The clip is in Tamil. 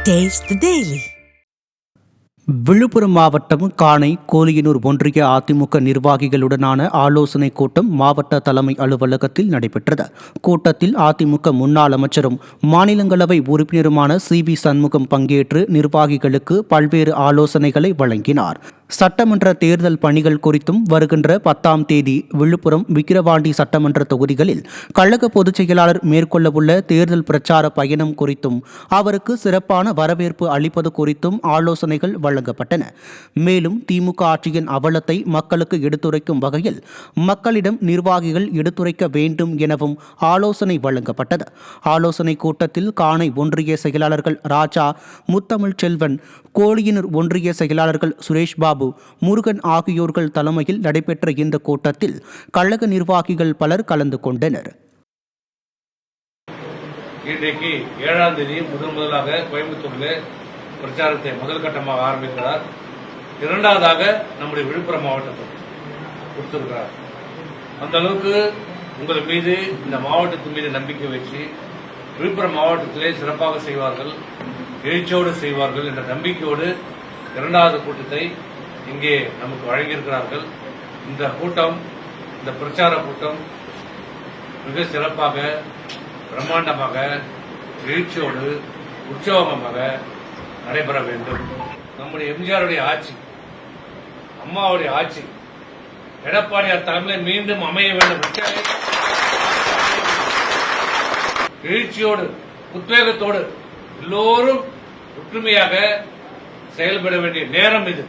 Taste the Daily. விழுப்புரம் மாவட்டம் காணை கோலியனூர் ஒன்றிய அதிமுக நிர்வாகிகளுடனான ஆலோசனை கூட்டம் மாவட்ட தலைமை அலுவலகத்தில் நடைபெற்றது. கூட்டத்தில் அதிமுக முன்னாள் அமைச்சரும் மாநிலங்களவை உறுப்பினருமான சி.வி. சண்முகம் பங்கேற்று நிர்வாகிகளுக்கு பல்வேறு ஆலோசனைகளை வழங்கினார். சட்டமன்ற தேர்தல் பணிகள் குறித்தும் வருகின்ற 10ஆம் தேதி விழுப்புரம், விக்கிரவாண்டி சட்டமன்ற தொகுதிகளில் கழக பொதுச் செயலாளர் மேற்கொள்ளவுள்ள தேர்தல் பிரச்சார பயணம் குறித்தும் அவருக்கு சிறப்பான வரவேற்பு அளிப்பது குறித்தும் ஆலோசனைகள் வழங்கப்பட்டன. மேலும் திமுக ஆட்சியின் அவலத்தை மக்களுக்கு எடுத்துரைக்கும் வகையில் மக்களிடம் நிர்வாகிகள் எடுத்துரைக்க வேண்டும் எனவும் ஆலோசனை வழங்கப்பட்டது. ஆலோசனை கூட்டத்தில் காணை ஒன்றிய செயலாளர்கள் ராஜா, முத்தமிழ் செல்வன், கோலியனூர் ஒன்றிய செயலாளர்கள் சுரேஷ் பாபு, முருகன் ஆகியோர்கள் தலைமையில் நடைபெற்ற இந்த கூட்டத்தில் கழக நிர்வாகிகள் பலர் கலந்து கொண்டனர். இன்றைக்கு 7ஆம் தேதி முதலாக கோயம்புத்தூரில் பிரச்சாரத்தை முதல் கட்டமாக ஆரம்பிக்கிறார். இரண்டாவதாக நம்முடைய விழுப்புரம் மாவட்டத்தில் கொடுத்திருக்கிறார். அந்த அளவுக்கு உங்கள் மீது, இந்த மாவட்டத்தின் மீது நம்பிக்கை வச்சு விழுப்புரம் மாவட்டத்திலே சிறப்பாக செய்வார்கள், எழுச்சியோடு செய்வார்கள் என்ற நம்பிக்கையோடு இரண்டாவது கூட்டத்தை இங்கே நமக்கு வழங்கியிருக்கிறார்கள். இந்த கூட்டம், இந்த பிரச்சார கூட்டம் மிக சிறப்பாக, பிரம்மாண்டமாக, எழுச்சியோடு, உற்சவமாக நடைபெற வேண்டும். நம்முடைய எம்ஜிஆருடைய ஆட்சி, அம்மாவுடைய ஆட்சி, எடப்பாடியார் தலைமையில் மீண்டும் அமைய வேண்டும். எழுச்சியோடு, உத்வேகத்தோடு எல்லோரும் ஒற்றுமையாக செயல்பட வேண்டிய நேரம் இது.